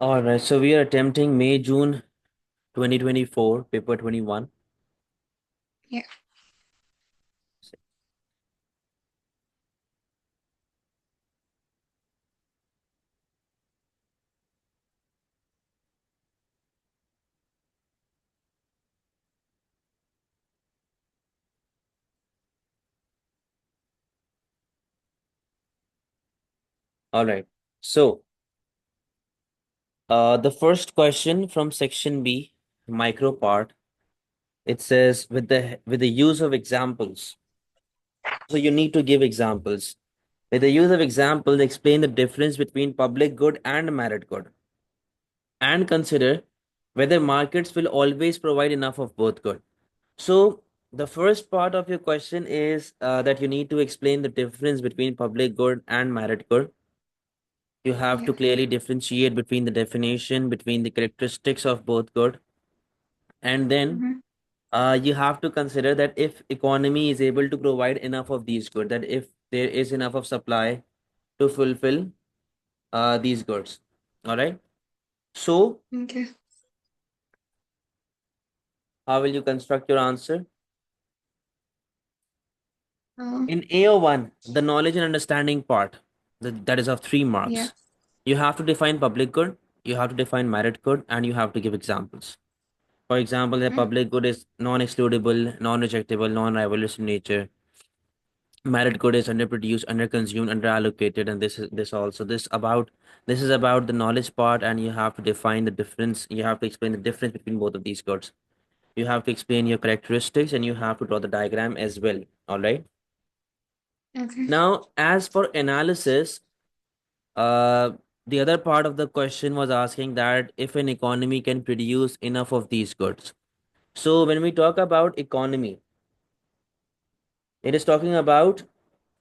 All right, so we are attempting May, June 2024, paper 21. Yeah. All right, so the first question from section B, micro part, it says with the use of examples. So you need to give examples. With the use of examples, explain the difference between public good and merit good, and consider whether markets will always provide enough of both good. So the first part of your question is that you need to explain the difference between public good and merit good. You have Yeah. to clearly differentiate between the definition, between the characteristics of both good, and then Mm-hmm. you have to consider that if economy is able to provide enough of these goods, that if there is enough of supply to fulfill these goods. All right. So Okay. how will you construct your answer? Um, In AO1, the knowledge and understanding part, that is of 3 marks. yeah. You have to define public good, you have to define merit good, and you have to give examples. For example, the Mm-hmm. public good is non-excludable, non-rejectable, non-rivalrous in nature. Merit good is underproduced, underconsumed, underallocated, and this also this is about the knowledge part, and you have to define the difference. You have to explain the difference between both of these goods. You have to explain your characteristics, and you have to draw the diagram as well. All right. Okay. Now, as for analysis, uh, the other part of the question was asking that if an economy can produce enough of these goods. So when we talk about economy, it is talking about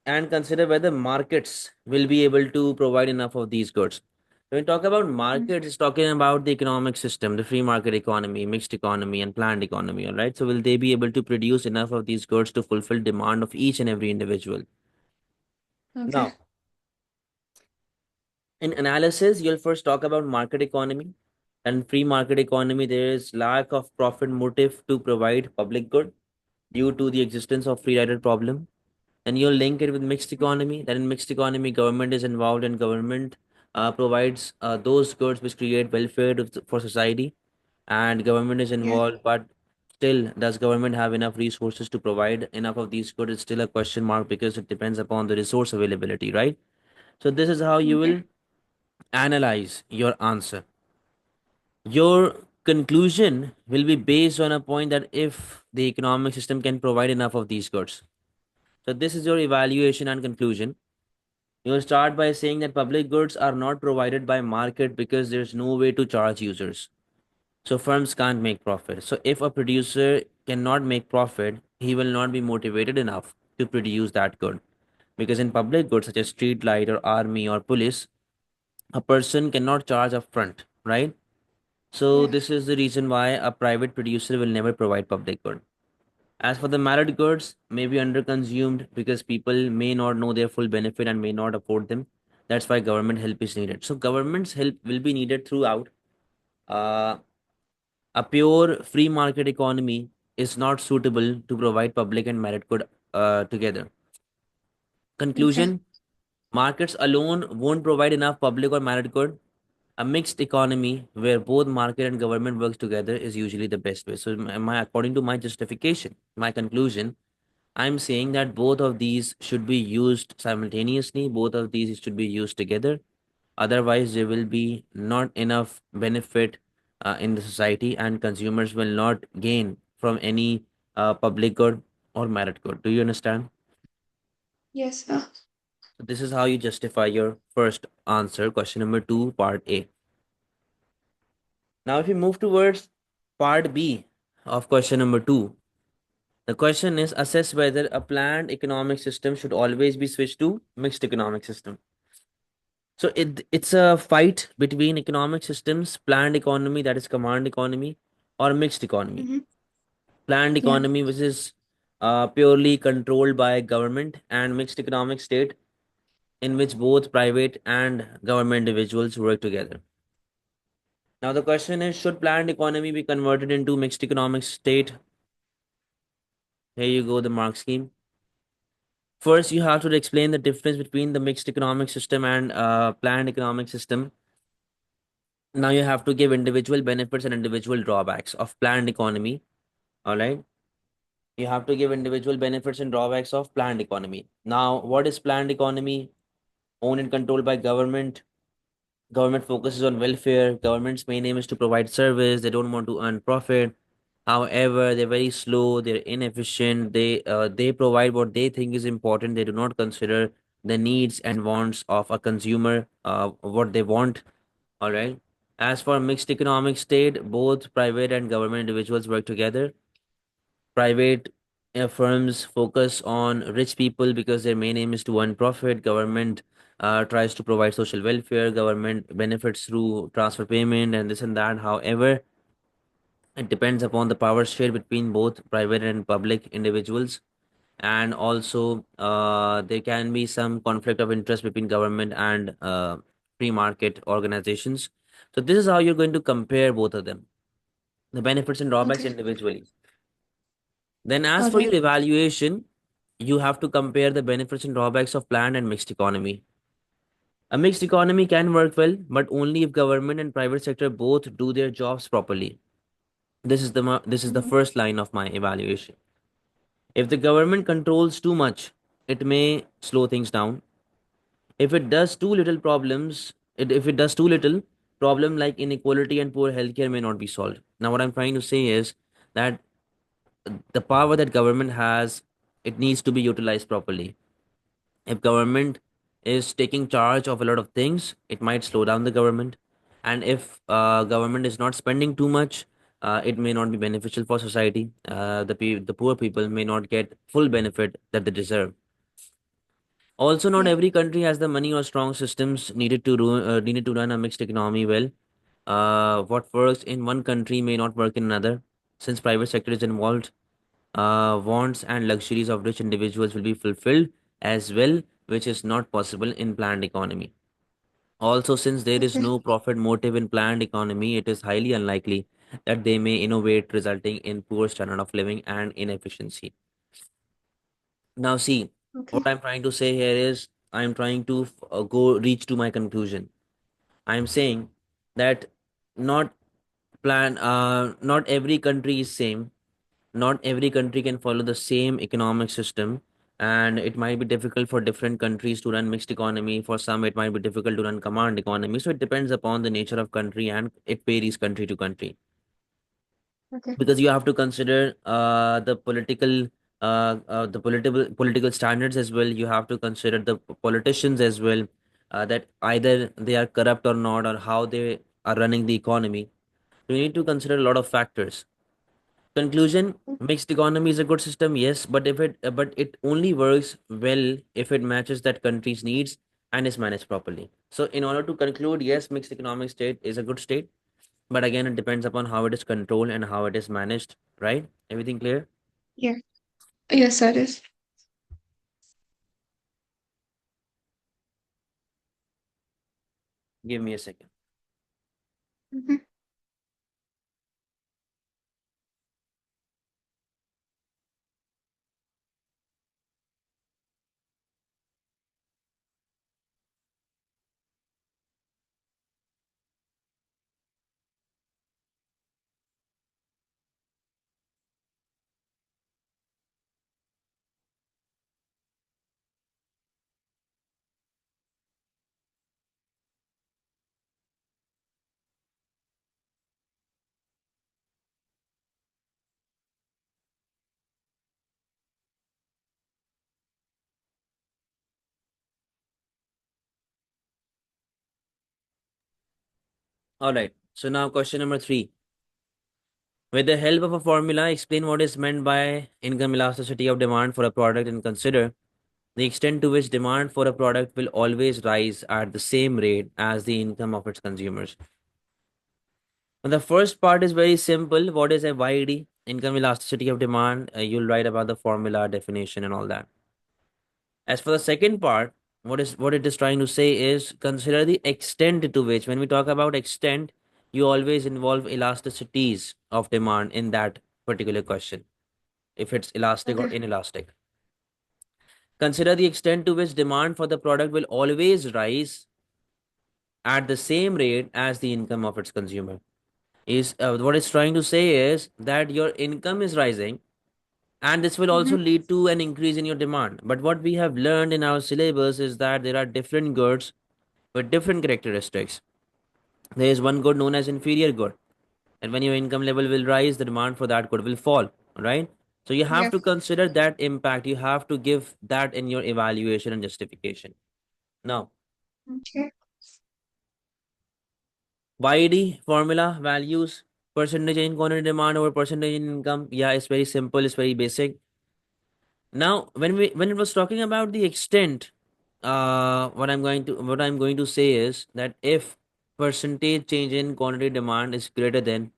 and consider whether markets will be able to provide enough of these goods. When we talk about Mm. markets, it's talking about the economic system, the free market economy, mixed economy, and planned economy. All right. So will they be able to produce enough of these goods to fulfill demand of each and every individual? Okay. Now, in analysis, you'll first talk about market economy. And free market economy, there is lack of profit motive to provide public good due to the existence of free rider problem. And you'll link it with mixed economy. That in mixed economy, government is involved and government provides those goods which create welfare for society. And government is Yeah. involved, but still, does government have enough resources to provide enough of these goods? It's still a question mark because it depends upon the resource availability, right? So this is how you Okay. will analyze your answer. Your conclusion will be based on a point that if the economic system can provide enough of these goods. So this is your evaluation and conclusion. You will start by saying that public goods are not provided by market because there's no way to charge users. So firms can't make profit. So if a producer cannot make profit, he will not be motivated enough to produce that good. Because in public goods such as street light or army or police, a person cannot charge upfront, right? So Yeah. this is the reason why a private producer will never provide public good. As for the merit goods, may be underconsumed because people may not know their full benefit and may not afford them. That's why government help is needed. So government's help will be needed throughout. Uh, a pure free market economy is not suitable to provide public and merit good together. Okay. Conclusion: markets alone won't provide enough public or merit good. A mixed economy where both market and government works together is usually the best way. So, according to my justification, my conclusion, I'm saying that both of these should be used simultaneously. Both of these should be used together. Otherwise, there will be not enough benefit in the society, and consumers will not gain from any public good or merit good. Do you understand? Yes. So this is how you justify your first answer, question number two, part A. Now, if you move towards part B of question number two, the question is assess whether a planned economic system should always be switched to mixed economic system. So it's a fight between economic systems, planned economy, that is command economy, or mixed economy. Mm-hmm. Planned Yeah. economy, which is purely controlled by government, and mixed economic state, in which both private and government individuals work together. Now the question is, should planned economy be converted into mixed economic state? Here you go, the mark scheme. First, you have to explain the difference between the mixed economic system and planned economic system. Now you have to give individual benefits and individual drawbacks of planned economy. All right. You have to give individual benefits and drawbacks of planned economy. Now, what is planned economy? Owned and controlled by government. Government focuses on welfare. Government's main aim is to provide service. They don't want to earn profit. However, they're very slow. They're inefficient. They provide what they think is important. They do not consider the needs and wants of a consumer. What they want. All right. As for mixed economic state, both private and government individuals work together. Private firms focus on rich people because their main aim is to earn profit. Government tries to provide social welfare. Government benefits through transfer payment and this and that. However, it depends upon the power share between both private and public individuals. And also, there can be some conflict of interest between government and free market organizations. So, this is how you're going to compare both of them, the benefits and drawbacks Okay. individually. Then, as All for your right. evaluation, you have to compare the benefits and drawbacks of planned and mixed economy. A mixed economy can work well, but only if government and private sector both do their jobs properly. This is the Mhm. first line of my evaluation. If the government controls too much, it may slow things down. If it does too little if it does too little, problem like inequality and poor healthcare may not be solved. Now, what I'm trying to say is that the power that government has, it needs to be utilized properly. If government is taking charge of a lot of things, it might slow down the government. And if government is not spending too much, it may not be beneficial for society. The poor people may not get full benefit that they deserve. Also, not Yeah. every country has the money or strong systems needed to run a mixed economy well. What works in one country may not work in another. Since private sector is involved, wants and luxuries of rich individuals will be fulfilled as well, which is not possible in planned economy. Also, since there is Okay. no profit motive in planned economy, it is highly unlikely that they may innovate, resulting in poor standard of living and inefficiency. Now, see, what Okay. I'm trying to say here is I'm trying to go reach to my conclusion. I'm saying that not not every country is same. Not every country can follow the same economic system, and it might be difficult for different countries to run mixed economy. For some, it might be difficult to run command economy. So it depends upon the nature of country, and it varies country to country, Okay. because you have to consider the political standards as well. You have to consider the politicians as well, that either they are corrupt or not, or how they are running the economy. You need to consider a lot of factors. Conclusion: mixed economy is a good system, yes, but it only works well if it matches that country's needs and is managed properly. So, in order to conclude, yes, mixed economic state is a good state, but again, it depends upon how it is controlled and how it is managed. Right? Everything clear? Yeah. Yes, that is. Give me a second. Mhm. All right. So now, question number three. With the help of a formula, explain what is meant by income elasticity of demand for a product and consider the extent to which demand for a product will always rise at the same rate as the income of its consumers. And the first part is very simple. What is a YED? Income elasticity of demand. You'll write about the formula, definition, and all that. As for the second part, what it is trying to say is consider the extent to which, when we talk about extent, you always involve elasticities of demand in that particular question, if it's elastic or Okay. inelastic. Consider the extent to which demand for the product will always rise at the same rate as the income of its consumer. Is what it's trying to say is that your income is rising, and this will also Mm-hmm. lead to an increase in your demand. But what we have learned in our syllabus is that there are different goods with different characteristics. There is one good known as inferior good, and when your income level will rise, the demand for that good will fall, right? So you have Yeah. to consider that impact. You have to give that in your evaluation and justification. Now, Okay. YED formula values percentage in quantity demand over percentage in income. Yeah, it's very simple, it's very basic. Now, when it was talking about the extent, what I'm going to say is that if percentage change in quantity demand is greater than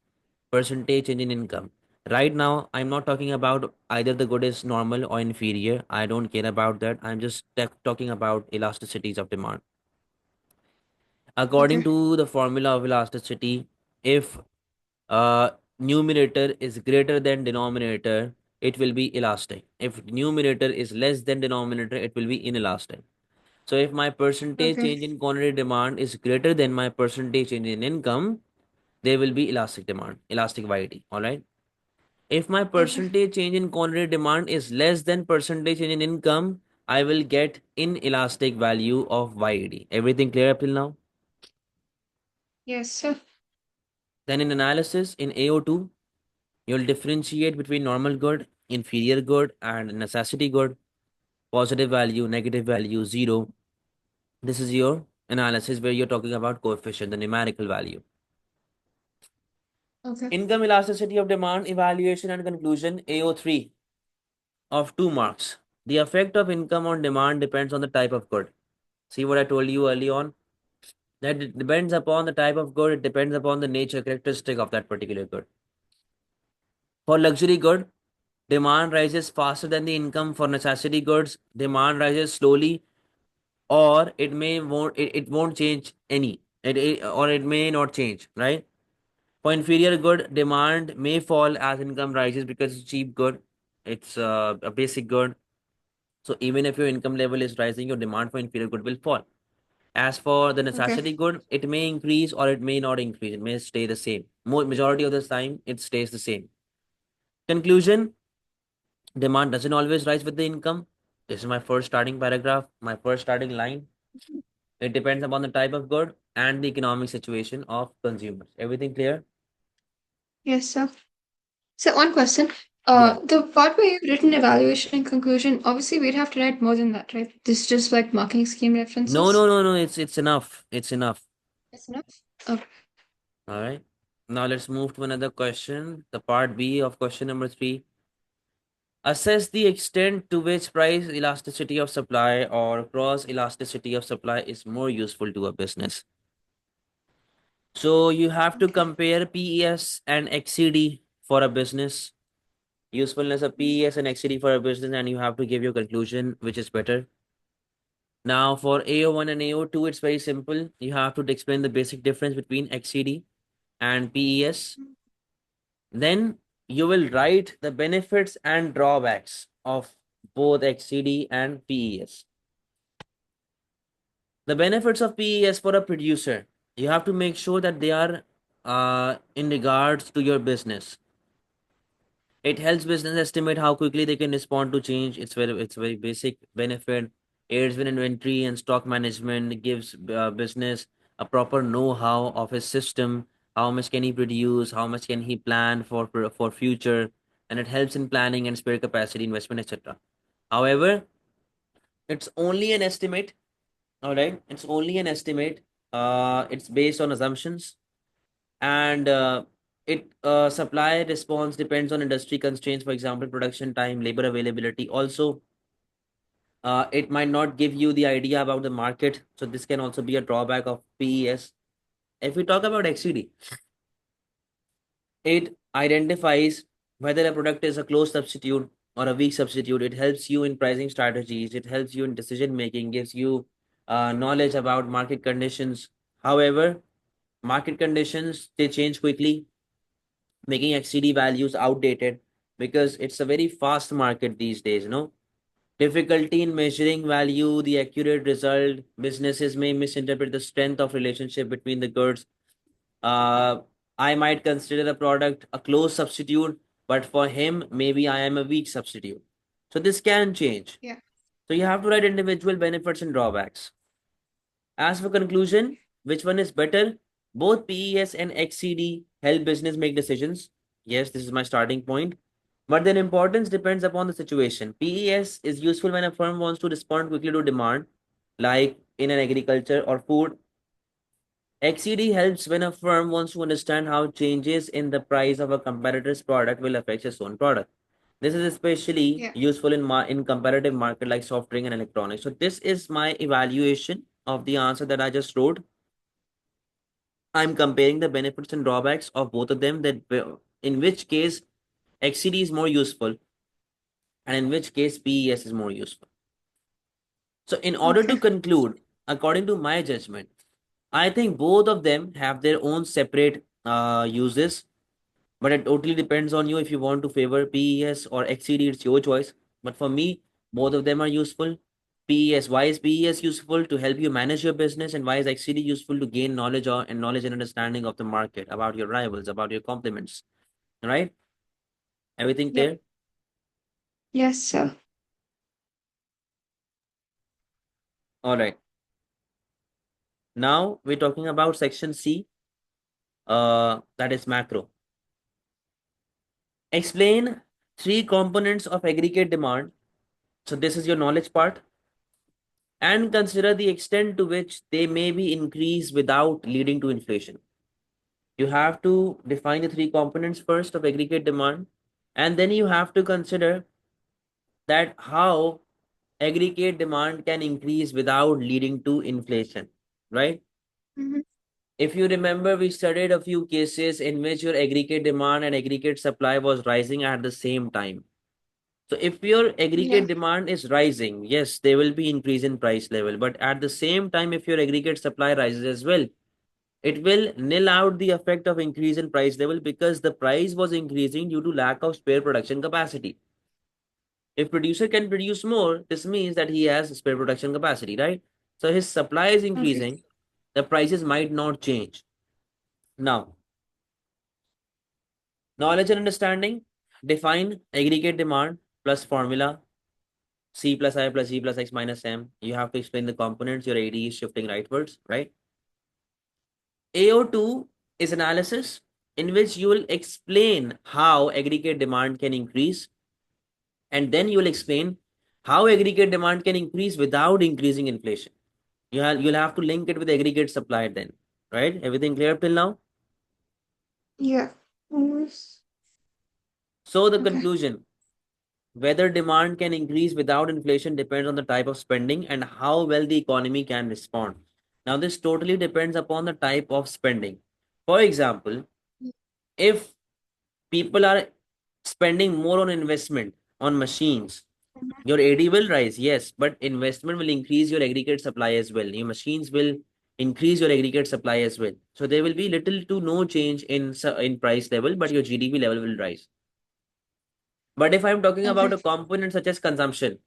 percentage change in income. Right now, I'm not talking about either the good is normal or inferior. I don't care about that. I'm just talking about elasticities of demand. According Okay. to the formula of elasticity, if uh, numerator is greater than denominator, it will be elastic. If numerator is less than denominator, it will be inelastic. So if my percentage Okay. change in quantity demand is greater than my percentage change in income, there will be elastic demand, elastic YD. All right. If my Okay. percentage change in quantity demand is less than percentage change in income, I will get inelastic value of YAD. Everything clear up till now? Yes, sir. Then in analysis in AO2, you'll differentiate between normal good, inferior good, and necessity good, positive value, negative value, zero. This is your analysis where you're talking about coefficient, the numerical value. Okay. Income elasticity of demand, evaluation and conclusion, AO3 of 2 marks. The effect of income on demand depends on the type of good. See what I told you early on? That it depends upon the type of good, it depends upon the nature characteristic of that particular good. For luxury good, demand rises faster than the income. For necessity goods, demand rises slowly, or it won't change any. Or it may not change, right? For inferior good, demand may fall as income rises because it's cheap good. It's a basic good. So even if your income level is rising, your demand for inferior good will fall. As for the Okay. necessity good, it may increase or it may not increase. It may stay the same. Majority of the time, it stays the same. Conclusion: demand doesn't always rise with the income. This is my first starting paragraph, my first starting line. It depends upon the type of good and the economic situation of consumers. Everything clear? Yes, sir. So one question. Yeah. The part where you've written evaluation and conclusion, obviously we'd have to write more than that, right? This is just like marking scheme No, no, references. no, no. It's enough. It's enough. That's enough. Okay. All right. Now let's move to another question. The part B of question number 3. Assess the extent to which price elasticity of supply or cross elasticity of supply is more useful to a business. So you have to Okay. compare PES and XCD for a business, usefulness of Mhm. PES and XCD for a business, and you have to give your conclusion which is better. Now for AO1 and AO2, it's very simple. You have to explain the basic difference between XCD and PES. Then you will write the benefits and drawbacks of both XCD and PES. The benefits of PES for a producer, you have to make sure that they are in regards to your business. It helps business estimate how quickly they can respond to change. It's very basic benefit. Aids with inventory and stock management. It gives business a proper know-how of his system. How much can he produce? How much can he plan for future? And it helps in planning and spare capacity investment, etc. However, it's only an estimate. All right, it's only an estimate. It's based on assumptions, and it supply response depends on industry constraints. For example, production time, labor availability. Also, it might not give you the idea about the market, so this can also be a drawback of PES. If we talk about XCD, it identifies whether a product is a close substitute or a weak substitute. It helps you in pricing strategies. It helps you in decision making. Gives you knowledge about market conditions. However, Market conditions, they change quickly, making XCD values outdated because it's a very fast market these days, no? Difficulty in measuring value, the accurate result, businesses may misinterpret the strength of relationship between the goods. Uh, I might consider a product a close substitute, but for him, maybe I am a weak substitute. So this can change. Yeah. So you have to write individual benefits and drawbacks. As for conclusion, which one is better? Both PES and XCD help business make decisions. Yes, this is my starting point. But their importance depends upon the situation. PES is useful when a firm wants to respond quickly to demand, like in an agriculture or food. XCD helps when a firm wants to understand how changes in the price of a competitor's product will affect its own product. This is especially Yeah. useful in comparative market like soft drink and electronics. So this is my evaluation of the answer that I just wrote. I'm comparing the benefits and drawbacks of both of them, that in which case XCD is more useful and in which case PES is more useful. So in order to Okay. conclude, according to my judgment, I think both of them have their own separate uses, but it totally depends on you if you want to favor PES or XCD, it's your choice. But for me, both of them are useful. PES, why is PES useful? To help you manage your business, and why is XCD useful? To gain knowledge and understanding of the market, about your rivals, about your complements. Right? Everything Yep. clear? Yes, sir. All right. Now we're talking about section C, that is macro. Explain three components of aggregate demand. So this is your knowledge part, and consider the extent to which they may be increased without leading to inflation. You have to define the three components first of aggregate demand, and then you have to consider that how aggregate demand can increase without leading to inflation, right? Hmm. If you remember, we studied a few cases in which your aggregate demand and aggregate supply was rising at the same time. So if your Yeah. aggregate demand is rising, yes, there will be increase in price level. But at the same time, if your aggregate supply rises as well, it will nil out the effect of increase in price level because the price was increasing due to lack of spare production capacity. If producer can produce more, this means that he has spare production capacity, right? So his supply is Okay. increasing, the prices might not change. Now, knowledge and understanding, define aggregate demand plus formula C plus I plus E plus X minus M. You have to explain the components. Your AD is shifting rightwards, right? AO2 is analysis in which you will explain how aggregate demand can increase, and then you will explain how aggregate demand can increase without increasing inflation. You'll have to link it with aggregate supply then, right? Everything clear up till now? Yeah. Almost. So the Okay. conclusion, whether demand can increase without inflation depends on the type of spending and how well the economy can respond. Now, this totally depends upon the type of spending. For example, if people are spending more on investment on machines, Mhm. your AD will rise, yes, but investment will increase your aggregate supply as well. Your machines will increase your aggregate supply as well. So there will be little to no change in price level, but your GDP level will rise. But if I'm talking about Okay. a component such as consumption,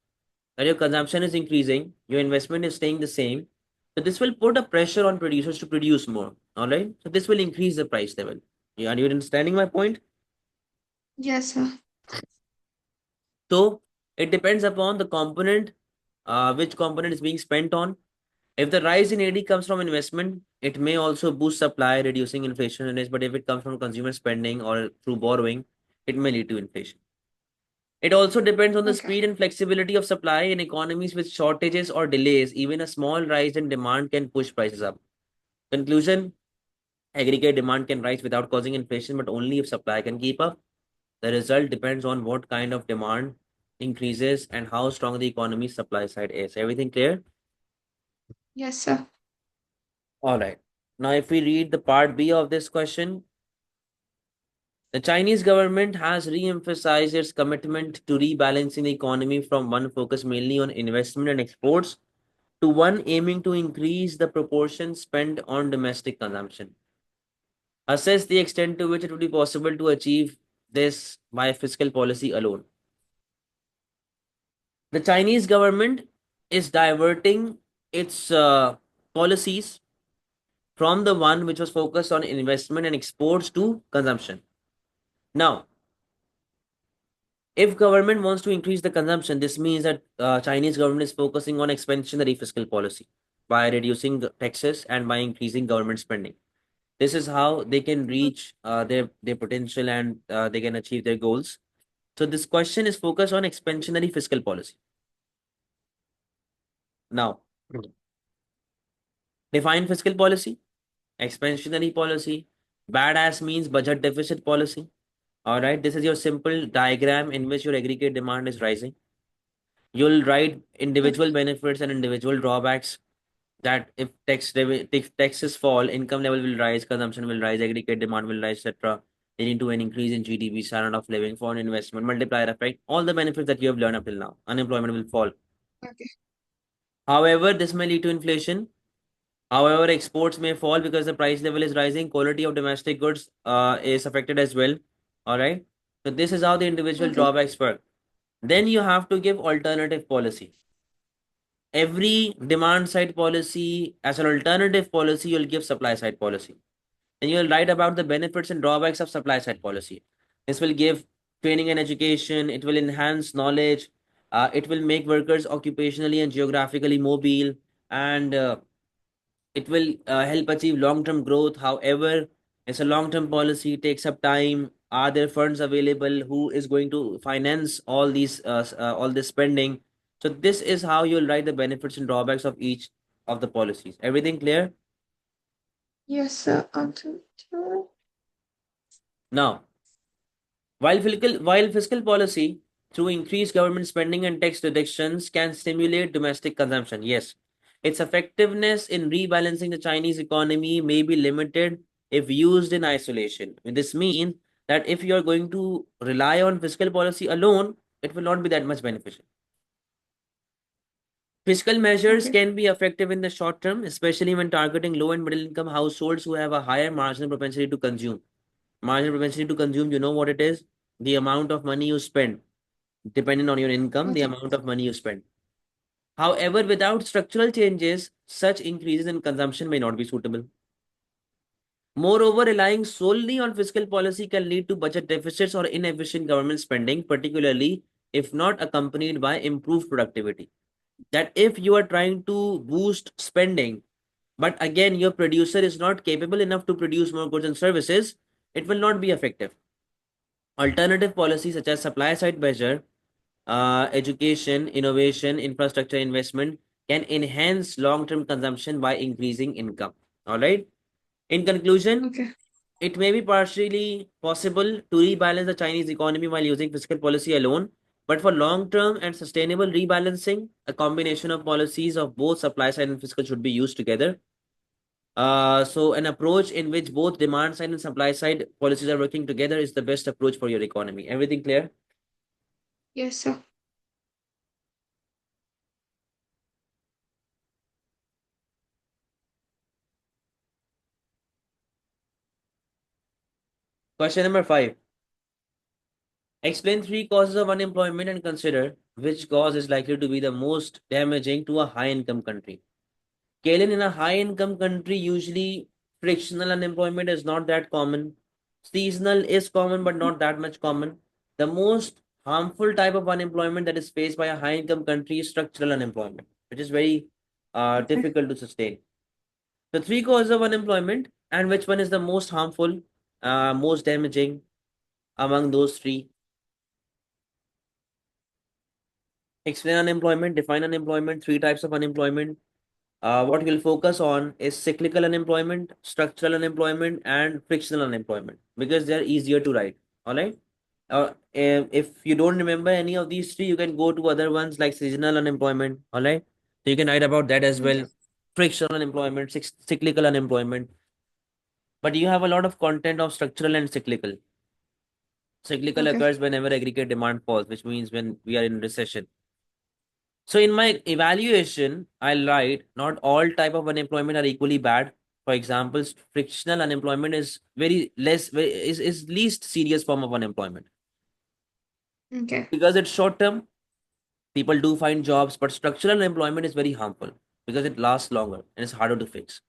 that your consumption is increasing, your investment is staying the same. So this will put a pressure on producers to produce more. All right. So this will increase the price level. Yeah, are you understanding my point? Yes, sir. So it depends upon the component, which component is being spent on. If the rise in AD comes from investment, it may also boost supply, reducing inflation risk. But if it comes from consumer spending or through borrowing, it may lead to inflation. It also depends on the Okay. speed and flexibility of supply in economies with shortages or delays. Even a small rise in demand can push prices up. Conclusion, aggregate demand can rise without causing inflation, but only if supply can keep up. The result depends on what kind of demand increases and how strong the economy's supply side is. Everything clear? Yes, sir. All right. Now, if we read the part B of this question, the Chinese government has re-emphasized its commitment to rebalancing the economy from one focused mainly on investment and exports to one aiming to increase the proportion spent on domestic consumption. Assess the extent to which it would be possible to achieve this by fiscal policy alone. The Chinese government is diverting its policies from the one which was focused on investment and exports to consumption. Now, if government wants to increase the consumption, this means that Chinese government is focusing on expansionary fiscal policy by reducing the taxes and by increasing government spending. This is how they can reach their potential and they can achieve their goals. So this question is focused on expansionary fiscal policy. Now, define fiscal policy, expansionary policy. Badass means budget deficit policy. All right, this is your simple diagram in which your aggregate demand is rising. You'll write individual Okay. benefits and individual drawbacks that if taxes fall, income level will rise, consumption will rise, aggregate demand will rise, etc. Leading to an increase in GDP, standard of living, foreign investment, multiplier effect, all the benefits that you have learned up till now. Unemployment will fall. Okay. However, this may lead to inflation. However, exports may fall because the price level is rising. Quality of domestic goods is affected as well. All right. So this is how the individual Okay. drawbacks work. Then you have to give alternative policy. Every demand side policy as an alternative policy, you'll give supply side policy. And you'll write about the benefits and drawbacks of supply side policy. This will give training and education. It will enhance knowledge. It will make workers occupationally and geographically mobile. And it will help achieve long-term growth. However, it's a long-term policy, takes up time. Are there funds available? Who is going to finance all this spending? So this is how you'll write the benefits and drawbacks of each of the policies. Everything clear? Yes, sir. Answer. Now, while fiscal policy through increased government spending and tax deductions can stimulate domestic consumption, yes, its effectiveness in rebalancing the Chinese economy may be limited if used in isolation. This means that if you are going to rely on fiscal policy alone, it will not be that much beneficial. Fiscal measures Okay. can be effective in the short term, especially when targeting low and middle income households who have a higher marginal propensity to consume. Marginal propensity to consume, you know what it is? The amount of money you spend depending on your income, the Okay. amount of money you spend. However, without structural changes, such increases in consumption may not be suitable. Moreover, relying solely on fiscal policy can lead to budget deficits or inefficient government spending, particularly if not accompanied by improved productivity. That if you are trying to boost spending, but again, your producer is not capable enough to produce more goods and services, it will not be effective. Alternative policies such as supply side measure, education, innovation, infrastructure investment can enhance long-term consumption by increasing income. All right. In conclusion, Okay. it may be partially possible to rebalance the Chinese economy while using fiscal policy alone, but for long-term and sustainable rebalancing, a combination of policies of both supply side and fiscal should be used together. So an approach in which both demand side and supply side policies are working together is the best approach for your economy. Everything clear? Yes, sir. Question number 5. Explain 3 causes of unemployment and consider which cause is likely to be the most damaging to a high income country. Kalen, in a high income country, usually frictional unemployment is not that common. Seasonal is common, but not that much common. The most harmful type of unemployment that is faced by a high income country is structural unemployment, which is very Okay. difficult to sustain. The 3 causes of unemployment and which one is the most harmful, most damaging among those three. Explain unemployment, define unemployment, 3 types of unemployment. What we'll focus on is cyclical unemployment, structural unemployment, and frictional unemployment because they're easier to write. All right. If you don't remember any of these three, you can go to other ones like seasonal unemployment. All right. So you can write about that as Okay. well. Frictional unemployment, cyclical unemployment. But you have a lot of content of structural and cyclical. Cyclical Okay. occurs whenever aggregate demand falls, which means when we are in recession. So in my evaluation, I'll write not all type of unemployment are equally bad. For example, frictional unemployment is is least serious form of unemployment Okay. because it's short term. People do find jobs, but structural unemployment is very harmful because it lasts longer and it's harder to fix.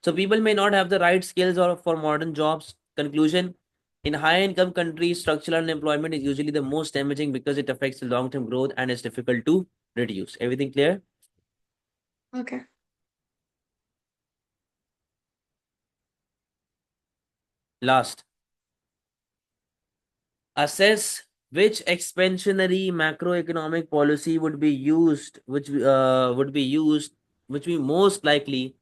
So people may not have the right skills or for modern jobs. Conclusion: in high income countries, structural unemployment is usually the most damaging because it affects the long term growth and is difficult to reduce. Everything clear? Okay. Last, assess which expansionary macroeconomic policy would be used, which be most likely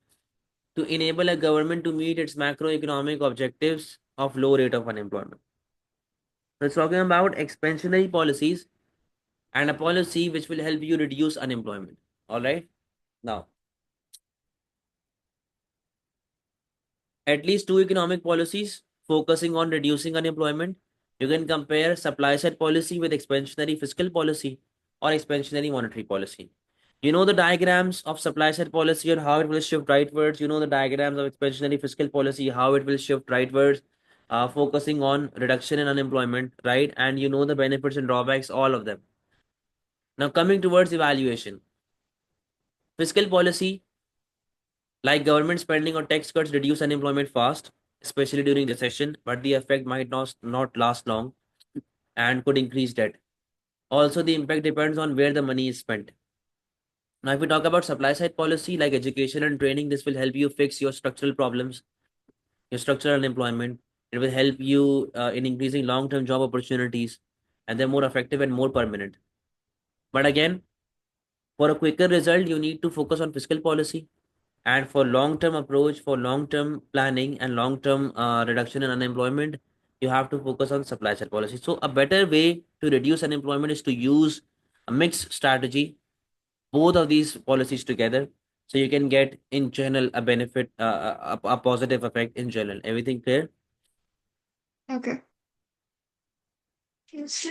to enable a government to meet its macroeconomic objectives of low rate of unemployment. So it's talking about expansionary policies and a policy which will help you reduce unemployment. All right. Now, at least two economic policies focusing on reducing unemployment. You can compare supply side policy with expansionary fiscal policy or expansionary monetary policy. You know the diagrams of supply side policy and how it will shift rightwards. You know the diagrams of expansionary fiscal policy, how it will shift rightwards, focusing on reduction in unemployment, right? And you know the benefits and drawbacks, all of them. Now, coming towards evaluation, fiscal policy like government spending or tax cuts reduce unemployment fast, especially during recession, but the effect might not last long and could increase debt. Also, the impact depends on where the money is spent. Now, if we talk about supply side policy like education and training, this will help you fix your structural problems, your structural unemployment. It will help you in increasing long term job opportunities, and they're more effective and more permanent. But again, for a quicker result, you need to focus on fiscal policy. And for long-term approach, for long-term planning and long-term reduction in unemployment, you have to focus on supply side policy. So a better way to reduce unemployment is to use a mixed strategy, both of these policies together, so you can get in general a benefit, a positive effect in general. Everything clear? Okay. Yes.